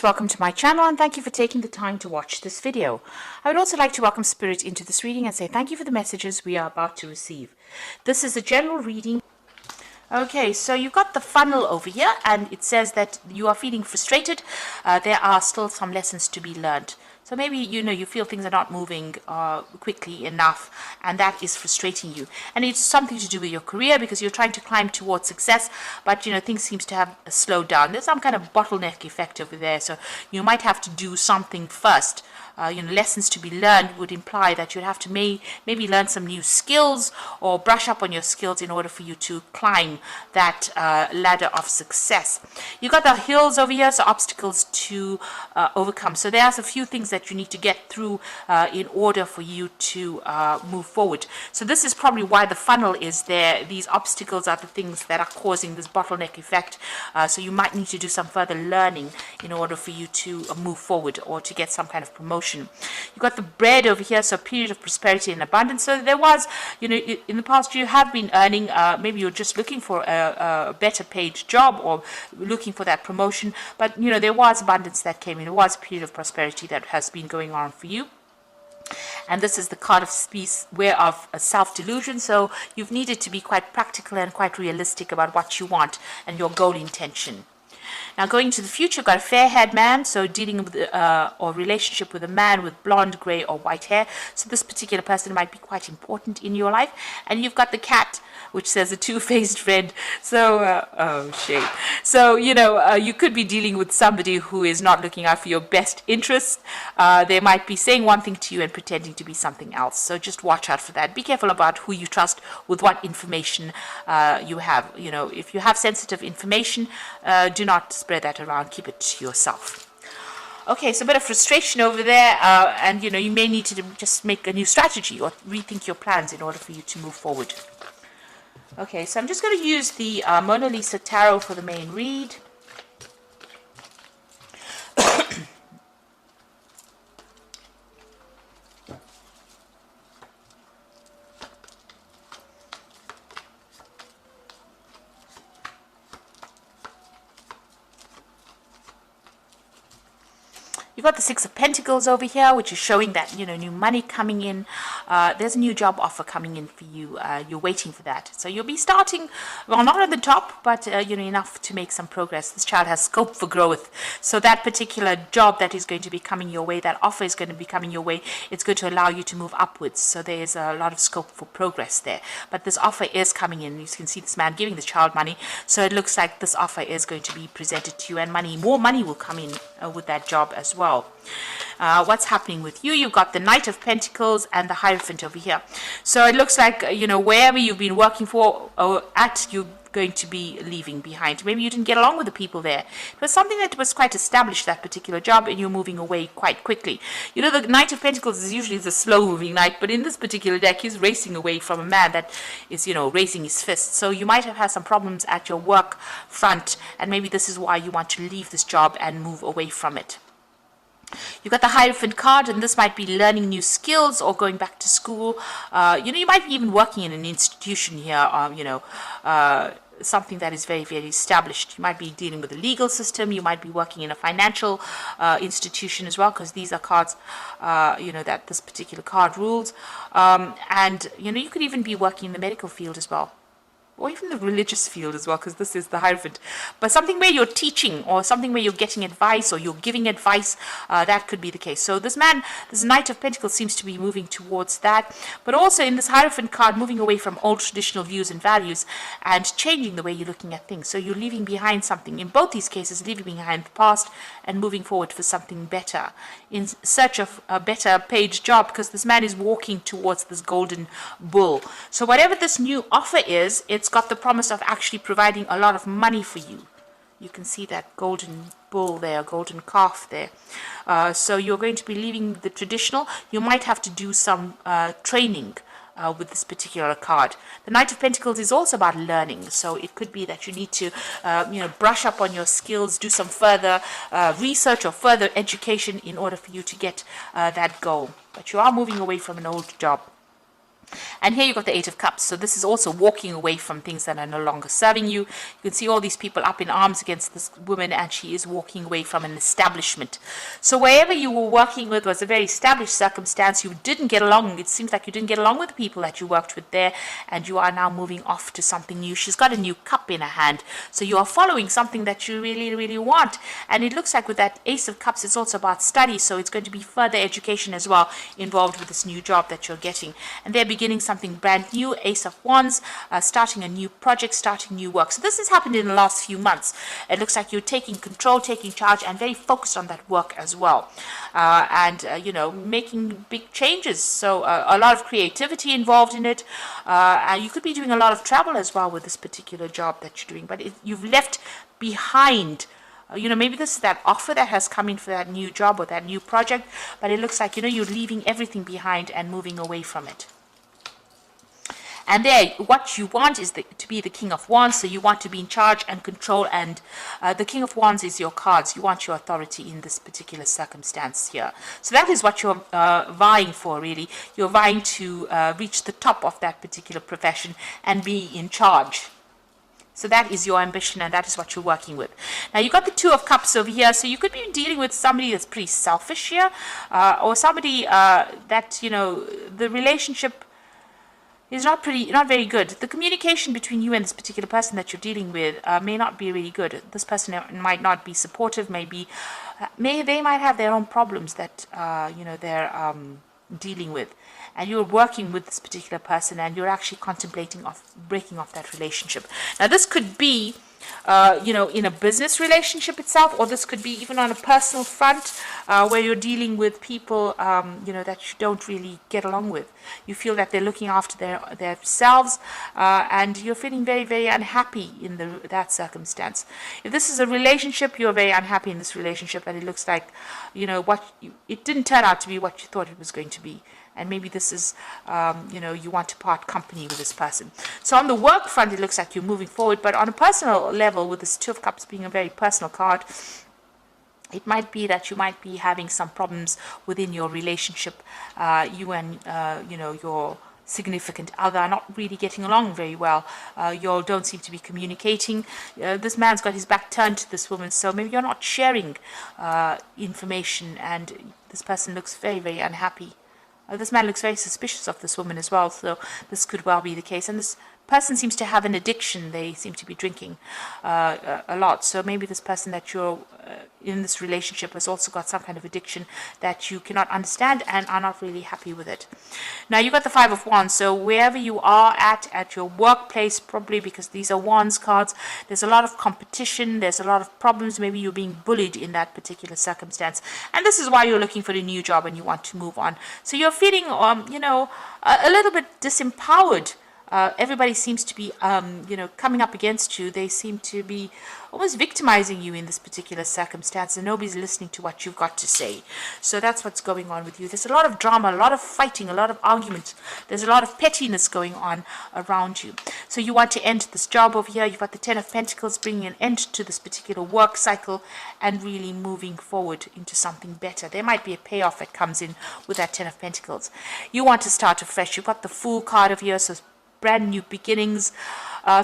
Welcome to my channel and thank you for taking the time to watch this video. I would also like to welcome Spirit into this reading and say thank you for the messages we are about to receive. This is a general reading. Okay, so you've got the funnel over here and it says that you are feeling frustrated. There are still some lessons to be learned. So maybe, you feel things are not moving quickly enough and that is frustrating you. And it's something to do with your career because you're trying to climb towards success, but, things seems to have slowed down. There's some kind of bottleneck effect over there. So you might have to do something first. Lessons to be learned would imply that you'd have to maybe learn some new skills or brush up on your skills in order for you to climb that ladder of success. You've got the hills over here, so obstacles to overcome. So there's a few things that you need to get through in order for you to move forward. So this is probably why the funnel is there. These obstacles are the things that are causing this bottleneck effect. So you might need to do some further learning in order for you to move forward or to get some kind of promotion. You've got the bread over here, so period of prosperity and abundance. So there was, in the past you have been earning, maybe you're just looking for a better paid job or looking for that promotion, but there was abundance that came in. There was a period of prosperity that has been going on for you. And this is the card of peace, where of self-delusion. So you've needed to be quite practical and quite realistic about what you want and your goal intention. Now, going to the future, you've got a fair-haired man, so dealing with or relationship with a man with blonde, grey, or white hair. So this particular person might be quite important in your life. And you've got the cat, which says a two-faced friend. So, oh, shame. So, you could be dealing with somebody who is not looking out for your best interests. They might be saying one thing to you and pretending to be something else. So just watch out for that. Be careful about who you trust with what information you have. If you have sensitive information, do not spread that around. Keep it to yourself. Okay, so a bit of frustration over there, and you may need to just make a new strategy or rethink your plans in order for you to move forward. Okay, so I'm just going to use the Mona Lisa Tarot for the main read. You've got the Six of Pentacles over here, which is showing that, new money coming in. There's a new job offer coming in for you. You're waiting for that. So you'll be starting, well, not at the top, but, enough to make some progress. This child has scope for growth. So that particular job that is going to be coming your way, that offer is going to be coming your way, it's going to allow you to move upwards. So there's a lot of scope for progress there. But this offer is coming in. You can see this man giving this child money. So it looks like this offer is going to be presented to you, and more money will come in with that job as well. What's happening with you? You've got the Knight of Pentacles and the Hierophant over here. So it looks like, wherever you've been working for or at, you're going to be leaving behind. Maybe you didn't get along with the people there. It was something that was quite established, that particular job, and you're moving away quite quickly. The Knight of Pentacles is usually the slow-moving knight, but in this particular deck, he's racing away from a man that is, raising his fist. So you might have had some problems at your work front, and maybe this is why you want to leave this job and move away from it. You've got the Hierophant card, and this might be learning new skills or going back to school. You might be even working in an institution here, something that is very, very established. You might be dealing with the legal system. You might be working in a financial institution as well, because these are cards, that this particular card rules. And, you could even be working in the medical field as well, or even the religious field as well, because this is the Hierophant. But something where you're teaching, or something where you're getting advice, or you're giving advice, that could be the case. So this Knight of Pentacles seems to be moving towards that. But also in this Hierophant card, moving away from old traditional views and values and changing the way you're looking at things. So you're leaving behind something. In both these cases, leaving behind the past and moving forward for something better, in search of a better paid job, because this man is walking towards this golden bull. So whatever this new offer is, it's got the promise of actually providing a lot of money for you. You can see that golden bull there, golden calf there. So you're going to be leaving the traditional. You might have to do some training with this particular card. The Knight of Pentacles is also about learning. So it could be that you need to, brush up on your skills, do some further research or further education in order for you to get that goal. But you are moving away from an old job. And here you've got the Eight of Cups. So this is also walking away from things that are no longer serving you. You can see all these people up in arms against this woman, and she is walking away from an establishment. So wherever you were working with was a very established circumstance. You didn't get along. It seems like you didn't get along with the people that you worked with there, and you are now moving off to something new. She's got a new cup in her hand. So you are following something that you really, really want. And it looks like with that Ace of Cups, it's also about study. So it's going to be further education as well involved with this new job that you're getting. And they're beginning something brand new. Ace of Wands, starting a new project, starting new work. So this has happened in the last few months. It looks like you're taking control, taking charge, and very focused on that work as well. You know, making big changes. So a lot of creativity involved in it. You could be doing a lot of travel as well with this particular job that you're doing. But you've left behind, you know, maybe this is that offer that has come in for that new job or that new project, but it looks like, you know, you're leaving everything behind and moving away from it. And there, what you want is to be the King of Wands, so you want to be in charge and control, and the King of Wands is your cards. You want your authority in this particular circumstance here. So that is what you're vying for, really. You're vying to reach the top of that particular profession and be in charge. So that is your ambition, and that is what you're working with. Now, you've got the Two of Cups over here, so you could be dealing with somebody that's pretty selfish here, or somebody that, you know, the relationship is not very good. The communication between you and this particular person that you're dealing with may not be really good. This person might not be supportive. They might have their own problems that you know, they're dealing with, and you're working with this particular person, and you're actually contemplating breaking off that relationship. Now, this could be you know, in a business relationship itself, or this could be even on a personal front, where you're dealing with people, you know, that you don't really get along with. You feel that they're looking after themselves, and you're feeling very, very unhappy in that circumstance. If this is a relationship, you're very unhappy in this relationship, and it looks like, you know, it didn't turn out to be what you thought it was going to be. And maybe this is, you know, you want to part company with this person. So on the work front, it looks like you're moving forward. But on a personal level, with this Two of Cups being a very personal card, it might be that you might be having some problems within your relationship. You and, you know, your significant other are not really getting along very well. You all don't seem to be communicating. This man's got his back turned to this woman, so maybe you're not sharing information, and this person looks very, very unhappy. This man looks very suspicious of this woman as well, so this could well be the case. And this person seems to have an addiction. They seem to be drinking a lot. So maybe this person that you're in this relationship has also got some kind of addiction that you cannot understand and are not really happy with it. Now, you've got the Five of Wands. So wherever you are at your workplace, probably because these are Wands cards, there's a lot of competition. There's a lot of problems. Maybe you're being bullied in that particular circumstance. And this is why you're looking for a new job and you want to move on. So you're feeling, you know, a little bit disempowered. Everybody seems to be, you know, coming up against you. They seem to be almost victimizing you in this particular circumstance, and nobody's listening to what you've got to say. So that's what's going on with you. There's a lot of drama, a lot of fighting, a lot of argument. There's a lot of pettiness going on around you. So you want to end this job over here. You've got the Ten of Pentacles, bringing an end to this particular work cycle and really moving forward into something better. There might be a payoff that comes in with that Ten of Pentacles. You want to start afresh. You've got the Fool card over here, so brand new beginnings,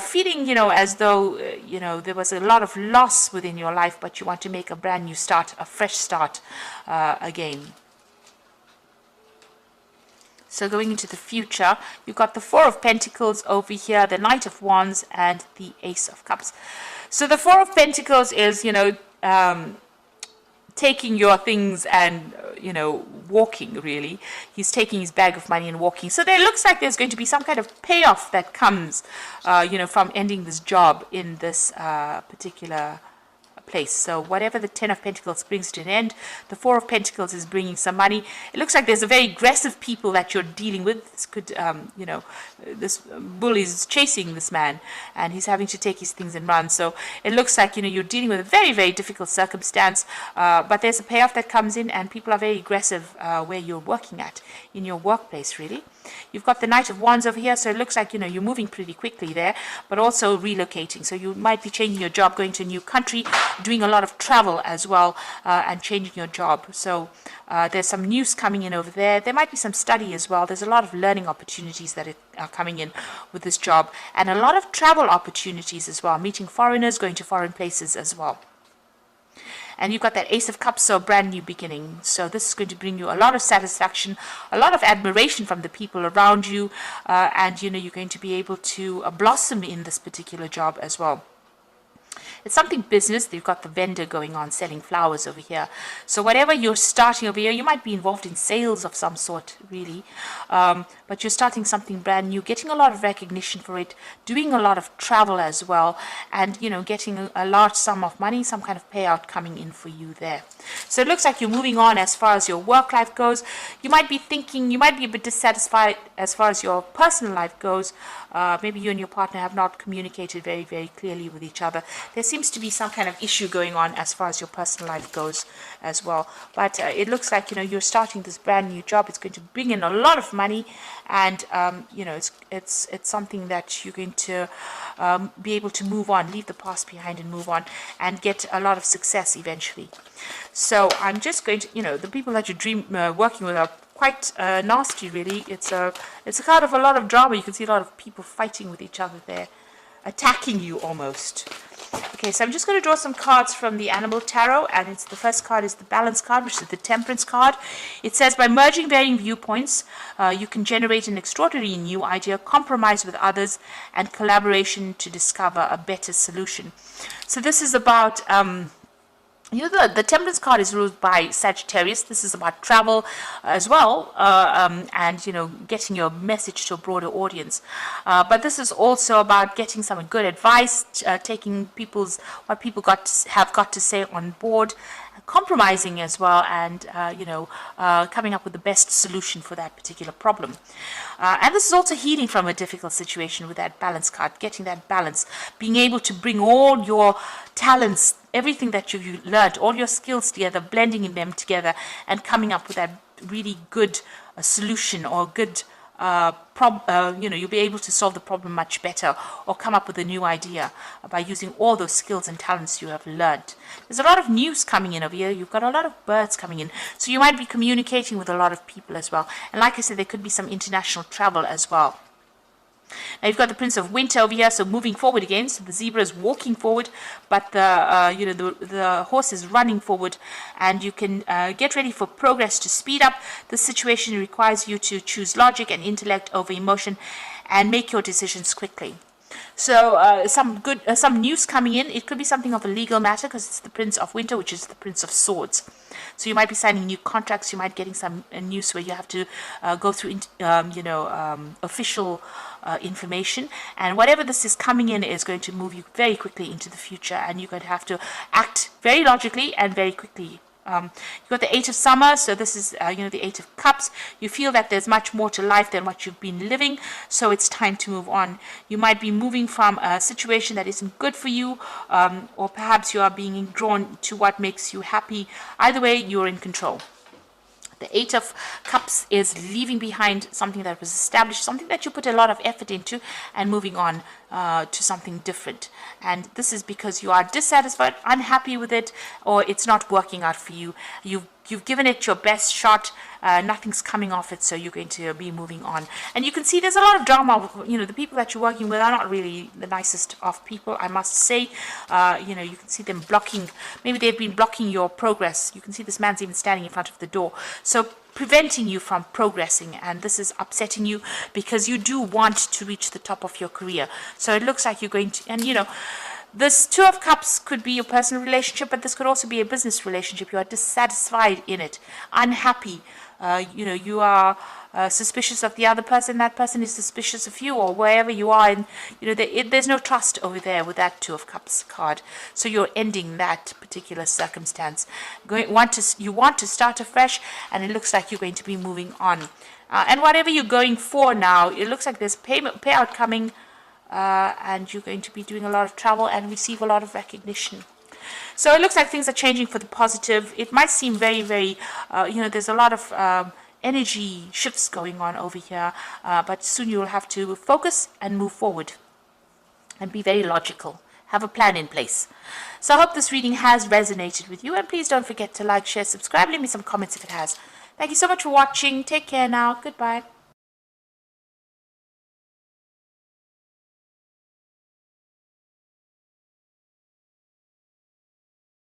feeling, you know, as though, you know, there was a lot of loss within your life, but you want to make a brand new start, a fresh start again. So going into the future, you've got the Four of Pentacles over here, the Knight of Wands, and the Ace of Cups. So the Four of Pentacles is, you know, taking your things and, you know, walking, really. He's taking his bag of money and walking. So there looks like there's going to be some kind of payoff that comes, you know, from ending this job in this particular place. So whatever the Ten of Pentacles brings to an end, the Four of Pentacles is bringing some money. It looks like there's a very aggressive people that you're dealing with. This could, you know, this bull is chasing this man, and he's having to take his things and run. So it looks like, you know, you're dealing with a very, very difficult circumstance, but there's a payoff that comes in, and people are very aggressive where you're working at, in your workplace, really. You've got the Knight of Wands over here, so it looks like, you know, you're moving pretty quickly there, but also relocating. So you might be changing your job, going to a new country, doing a lot of travel as well, and changing your job. So there's some news coming in over there. There might be some study as well. There's a lot of learning opportunities that are coming in with this job, and a lot of travel opportunities as well, meeting foreigners, going to foreign places as well. And you've got that Ace of Cups, so brand new beginning. So this is going to bring you a lot of satisfaction, a lot of admiration from the people around you, and you know, you're going to be able to blossom in this particular job as well. It's something business. You've got the vendor going on, selling flowers over here. So whatever you're starting over here, you might be involved in sales of some sort, really. But you're starting something brand new, getting a lot of recognition for it, doing a lot of travel as well, and, you know, getting a large sum of money, some kind of payout coming in for you there. So it looks like you're moving on as far as your work life goes. You might be thinking, you might be a bit dissatisfied as far as your personal life goes. Maybe you and your partner have not communicated very, very clearly with each other. There seems to be some kind of issue going on as far as your personal life goes as well. But it looks like, you know, you're starting this brand new job. It's going to bring in a lot of money, and you know, it's something that you're going to be able to move on, leave the past behind and move on, and get a lot of success eventually. So I'm just going to, you know, the people that you working with are quite nasty, really. It's a card of a lot of drama. You can see a lot of people fighting with each other there, attacking you almost. Okay, so I'm just going to draw some cards from the Animal Tarot, and the first card is the Balance card, which is the Temperance card. It says, by merging varying viewpoints, you can generate an extraordinary new idea, compromise with others, and collaboration to discover a better solution. So this is about you know, the Temperance card is ruled by Sagittarius. This is about travel as well, and, you know, getting your message to a broader audience. But this is also about getting some good advice, taking what people have got to say on board, compromising as well, and you know, coming up with the best solution for that particular problem. And this is also healing from a difficult situation with that Balance card, getting that balance, being able to bring all your talents, everything that you've learned, all your skills together, blending them together, and coming up with that really good solution, or good you know, you'll be able to solve the problem much better, or come up with a new idea by using all those skills and talents you have learned. There's a lot of news coming in over here. You've got a lot of birds coming in, so you might be communicating with a lot of people as well. And like I said, there could be some international travel as well. Now you've got the Prince of Winter over here, so moving forward again. So the zebra is walking forward, but the you know, the horse is running forward, and you can get ready for progress to speed up. The situation requires you to choose logic and intellect over emotion, and make your decisions quickly. So some news coming in. It could be something of a legal matter, because it's the Prince of Winter, which is the Prince of Swords. So you might be signing new contracts. You might getting some news where you have to go through you know, official information, and whatever this is coming in is going to move you very quickly into the future, and you're going to have to act very logically and very quickly. You've got the Eight of Summer, so this is you know, the Eight of Cups. You feel that there's much more to life than what you've been living, so it's time to move on. You might be moving from a situation that isn't good for you, or perhaps you are being drawn to what makes you happy. Either way, you're in control. The Eight of Cups is leaving behind something that was established, something that you put a lot of effort into, and moving on to something different. And this is because you are dissatisfied, unhappy with it, or it's not working out for you. You've given it your best shot, nothing's coming off it, so you're going to be moving on. And you can see there's a lot of drama. You know, the people that you're working with are not really the nicest of people, I must say. You know, you can see them blocking, maybe they've been blocking your progress. You can see this man's even standing in front of the door, so preventing you from progressing, and this is upsetting you, because you do want to reach the top of your career. So it looks like you're going to, and you know, this Two of Cups could be your personal relationship, but this could also be a business relationship. You are dissatisfied in it, unhappy. You know, you are suspicious of the other person. That person is suspicious of you, or wherever you are. And you know, there's no trust over there with that Two of Cups card. So you're ending that particular circumstance. You want to start afresh, and it looks like you're going to be moving on. And whatever you're going for now, it looks like there's payout coming. And you're going to be doing a lot of travel and receive a lot of recognition. So it looks like things are changing for the positive. It might seem very, very, you know, there's a lot of energy shifts going on over here, but soon you'll have to focus and move forward and be very logical. Have a plan in place. So I hope this reading has resonated with you, and please don't forget to like, share, subscribe, leave me some comments if it has. Thank you so much for watching. Take care now. Goodbye.